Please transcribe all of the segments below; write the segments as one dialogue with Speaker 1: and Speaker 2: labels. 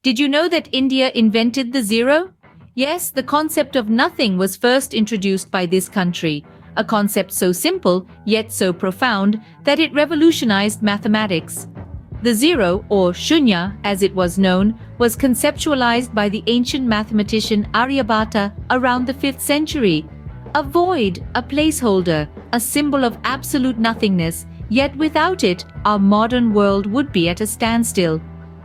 Speaker 1: Did you know that India invented the zero? Yes, the concept of nothing was first introduced by this country, a concept so simple yet so profound that it revolutionized mathematics. The zero, or shunya as it was known, was conceptualized by the ancient mathematician Aryabhata around the 5th century. A void, a placeholder, a symbol of absolute nothingness, yet without it, our modern world would be at a standstill.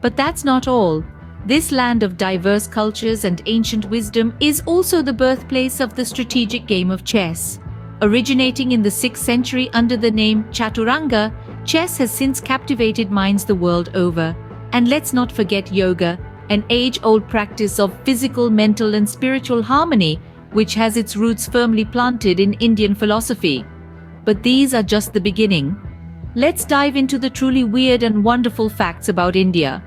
Speaker 1: But that's not all. This land of diverse cultures and ancient wisdom is also the birthplace of the strategic game of chess. Originating in the 6th century under the name Chaturanga, chess has since captivated minds the world over. And let's not forget yoga, an age-old practice of physical, mental and spiritual harmony, which has its roots firmly planted in Indian philosophy. But these are just the beginning. Let's dive into the truly weird and wonderful facts about India.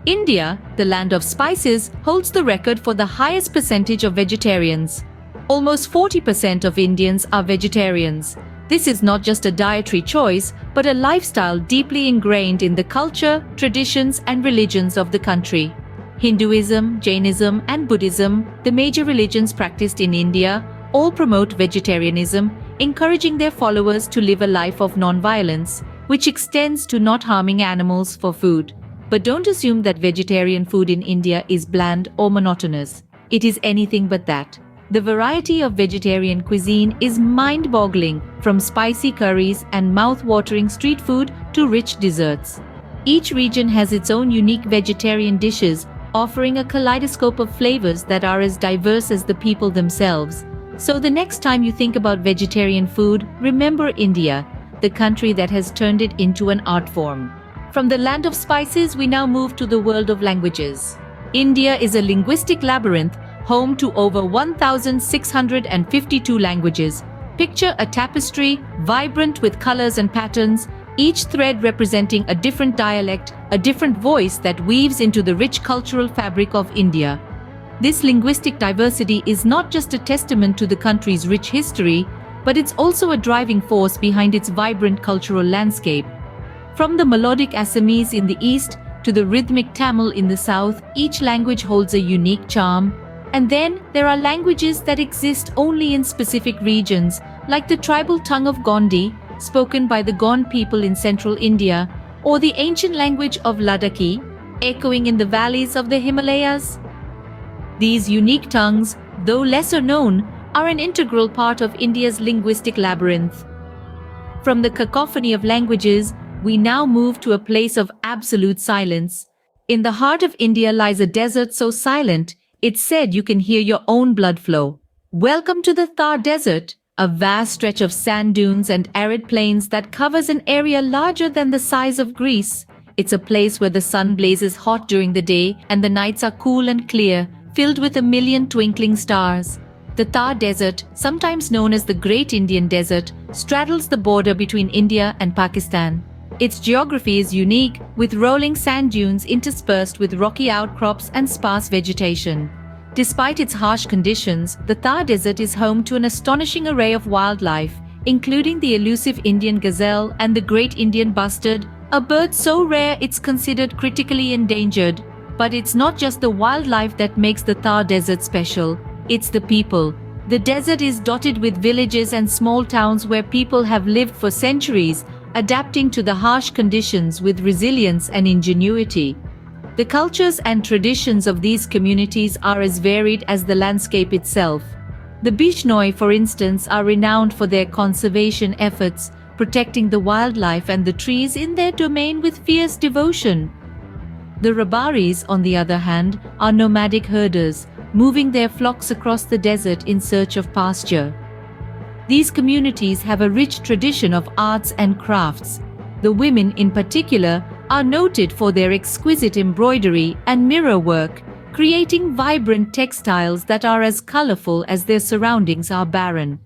Speaker 1: India, the land of spices, holds the record for the highest percentage of vegetarians. Almost 40% of Indians are vegetarians. This is not just a dietary choice, but a lifestyle deeply ingrained in the culture, traditions, and religions of the country. Hinduism, Jainism, and Buddhism, the major religions practiced in India, all promote vegetarianism, encouraging their followers to live a life of non-violence, which extends to not harming animals for food. But don't assume that vegetarian food in India is bland or monotonous. It is anything but that. The variety of vegetarian cuisine is mind-boggling, from spicy curries and mouth-watering street food to rich desserts. Each region has its own unique vegetarian dishes, offering a kaleidoscope of flavors that are as diverse as the people themselves. So the next time you think about vegetarian food, remember India, the country that has turned it into an art form. From the land of spices, we now move to the world of languages. India is a linguistic labyrinth, home to over 1,652 languages. Picture a tapestry, vibrant with colors and patterns, each thread representing a different dialect, a different voice that weaves into the rich cultural fabric of India. This linguistic diversity is not just a testament to the country's rich history, but it's also a driving force behind its vibrant cultural landscape. From the melodic Assamese in the east to the rhythmic Tamil in the south, each language holds a unique charm. And then there are languages that exist only in specific regions, like the tribal tongue of Gondi, spoken by the Gond people in central India, or the ancient language of Ladakhi, echoing in the valleys of the Himalayas. These unique tongues, though lesser known, are an integral part of India's linguistic labyrinth. From the cacophony of languages, we now move to a place of absolute silence. In the heart of India lies a desert so silent, it's said you can hear your own blood flow. Welcome to the Thar Desert, a vast stretch of sand dunes and arid plains that covers an area larger than the size of Greece. It's a place where the sun blazes hot during the day and the nights are cool and clear, filled with a million twinkling stars. The Thar Desert, sometimes known as the Great Indian Desert, straddles the border between India and Pakistan. Its geography is unique, with rolling sand dunes interspersed with rocky outcrops and sparse vegetation. Despite its harsh conditions, the Thar Desert is home to an astonishing array of wildlife, including the elusive Indian gazelle and the great Indian bustard, a bird so rare it's considered critically endangered. But it's not just the wildlife that makes the Thar Desert special, it's the people. The desert is dotted with villages and small towns where people have lived for centuries, adapting to the harsh conditions with resilience and ingenuity. The cultures and traditions of these communities are as varied as the landscape itself. The Bishnoi, for instance, are renowned for their conservation efforts, protecting the wildlife and the trees in their domain with fierce devotion. The Rabaris, on the other hand, are nomadic herders, moving their flocks across the desert in search of pasture. These communities have a rich tradition of arts and crafts. The women, in particular, are noted for their exquisite embroidery and mirror work, creating vibrant textiles that are as colorful as their surroundings are barren.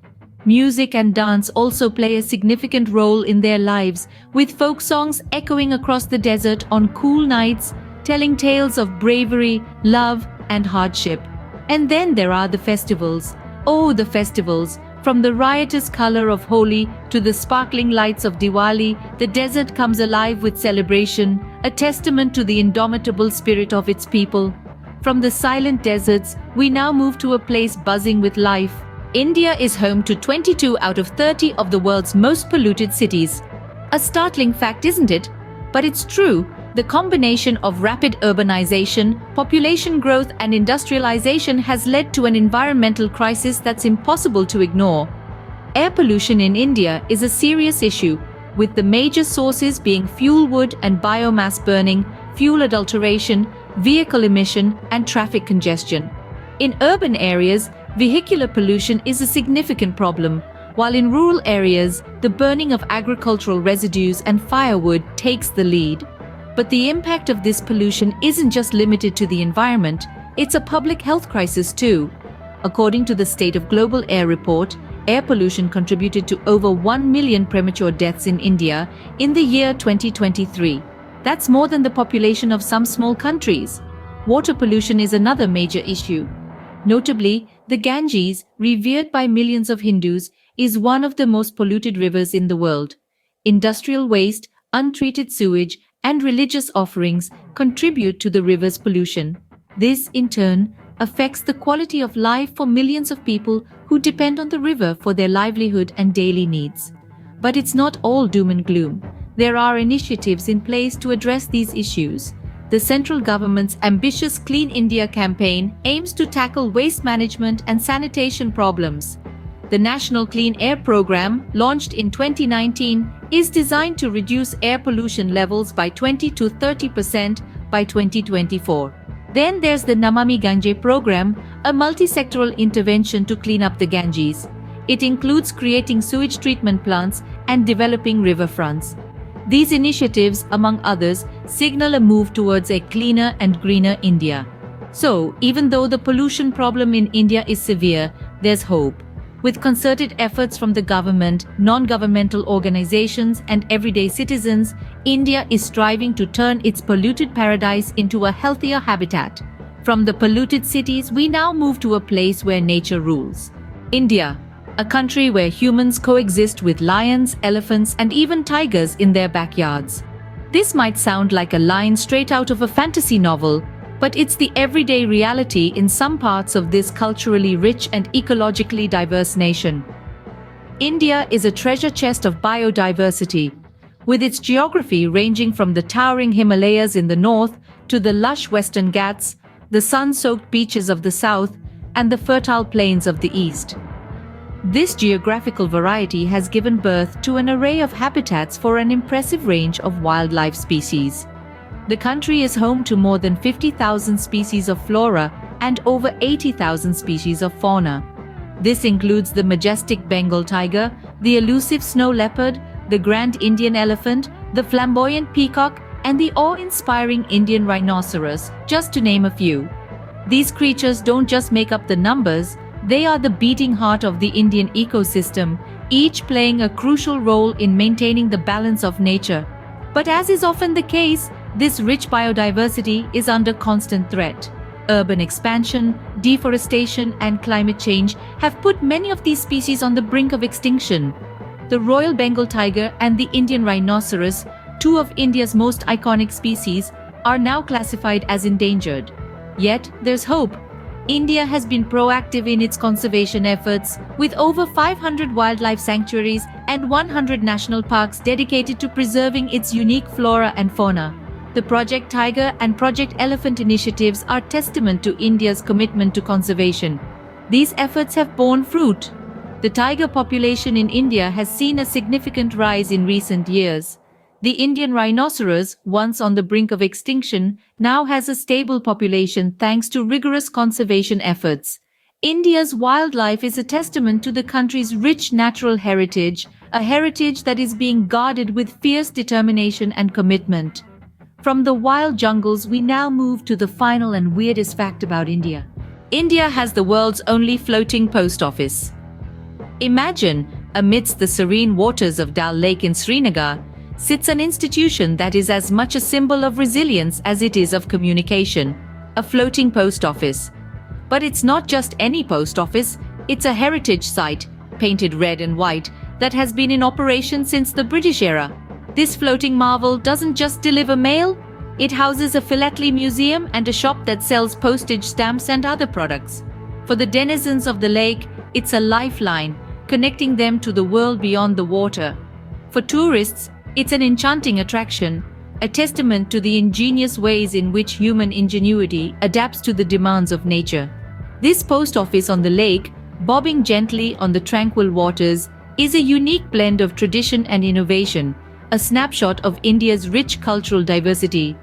Speaker 1: Music and dance also play a significant role in their lives, with folk songs echoing across the desert on cool nights, telling tales of bravery, love, and hardship. And then there are the festivals. Oh, the festivals! From the riotous color of Holi to the sparkling lights of Diwali, the desert comes alive with celebration, a testament to the indomitable spirit of its people. From the silent deserts, we now move to a place buzzing with life. India is home to 22 out of 30 of the world's most polluted cities. A startling fact, isn't it? But it's true. The combination of rapid urbanization, population growth, and industrialization has led to an environmental crisis that's impossible to ignore. Air pollution in India is a serious issue, with the major sources being fuel wood and biomass burning, fuel adulteration, vehicle emission, and traffic congestion. In urban areas, vehicular pollution is a significant problem, while in rural areas, the burning of agricultural residues and firewood takes the lead. But the impact of this pollution isn't just limited to the environment, it's a public health crisis too. According to the State of Global Air report, air pollution contributed to over 1 million premature deaths in India in the year 2023. That's more than the population of some small countries. Water pollution is another major issue. Notably, the Ganges, revered by millions of Hindus, is one of the most polluted rivers in the world. Industrial waste, untreated sewage, and religious offerings contribute to the river's pollution. This, in turn, affects the quality of life for millions of people who depend on the river for their livelihood and daily needs. But it's not all doom and gloom. There are initiatives in place to address these issues. The central government's ambitious Clean India campaign aims to tackle waste management and sanitation problems. The National Clean Air Program, launched in 2019, is designed to reduce air pollution levels by 20 to 30% by 2024. Then there's the Namami Gange program, a multi-sectoral intervention to clean up the Ganges. It includes creating sewage treatment plants and developing riverfronts. These initiatives, among others, signal a move towards a cleaner and greener India. So, even though the pollution problem in India is severe, there's hope. With concerted efforts from the government, non-governmental organizations, and everyday citizens, India is striving to turn its polluted paradise into a healthier habitat. From the polluted cities, we now move to a place where nature rules. India, a country where humans coexist with lions, elephants, and even tigers in their backyards. This might sound like a line straight out of a fantasy novel, but it's the everyday reality in some parts of this culturally rich and ecologically diverse nation. India is a treasure chest of biodiversity, with its geography ranging from the towering Himalayas in the north to the lush Western Ghats, the sun-soaked beaches of the south, and the fertile plains of the east. This geographical variety has given birth to an array of habitats for an impressive range of wildlife species. The country is home to more than 50,000 species of flora and over 80,000 species of fauna. This includes the majestic Bengal tiger, the elusive snow leopard, the grand Indian elephant, the flamboyant peacock, and the awe-inspiring Indian rhinoceros, just to name a few. These creatures don't just make up the numbers, they are the beating heart of the Indian ecosystem, each playing a crucial role in maintaining the balance of nature. But as is often the case, this rich biodiversity is under constant threat. Urban expansion, deforestation, and climate change have put many of these species on the brink of extinction. The Royal Bengal tiger and the Indian rhinoceros, two of India's most iconic species, are now classified as endangered. Yet, there's hope. India has been proactive in its conservation efforts, with over 500 wildlife sanctuaries and 100 national parks dedicated to preserving its unique flora and fauna. The Project Tiger and Project Elephant initiatives are testament to India's commitment to conservation. These efforts have borne fruit. The tiger population in India has seen a significant rise in recent years. The Indian rhinoceros, once on the brink of extinction, now has a stable population thanks to rigorous conservation efforts. India's wildlife is a testament to the country's rich natural heritage, a heritage that is being guarded with fierce determination and commitment. From the wild jungles, we now move to the final and weirdest fact about India. India has the world's only floating post office. Imagine, amidst the serene waters of Dal Lake in Srinagar, sits an institution that is as much a symbol of resilience as it is of communication, a floating post office. But it's not just any post office, it's a heritage site, painted red and white, that has been in operation since the British era. This floating marvel doesn't just deliver mail, it houses a philately museum and a shop that sells postage stamps and other products. For the denizens of the lake, it's a lifeline, connecting them to the world beyond the water. For tourists, it's an enchanting attraction, a testament to the ingenious ways in which human ingenuity adapts to the demands of nature. This post office on the lake, bobbing gently on the tranquil waters, is a unique blend of tradition and innovation, a snapshot of India's rich cultural diversity.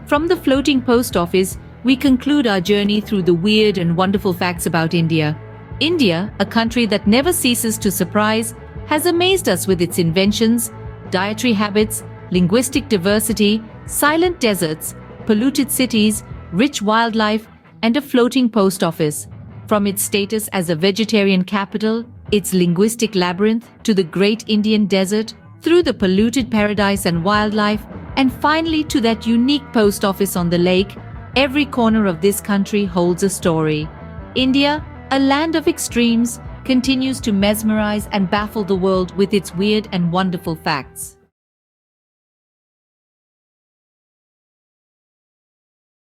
Speaker 1: From the floating post office, we conclude our journey through the weird and wonderful facts about India. India, a country that never ceases to surprise, has amazed us with its inventions, dietary habits, linguistic diversity, silent deserts, polluted cities, rich wildlife, and a floating post office. From its status as a vegetarian capital, its linguistic labyrinth, to the great Indian desert, through the polluted paradise and wildlife, and finally to that unique post office on the lake, every corner of this country holds a story. India, a land of extremes, continues to mesmerize and baffle the world with its weird and wonderful facts.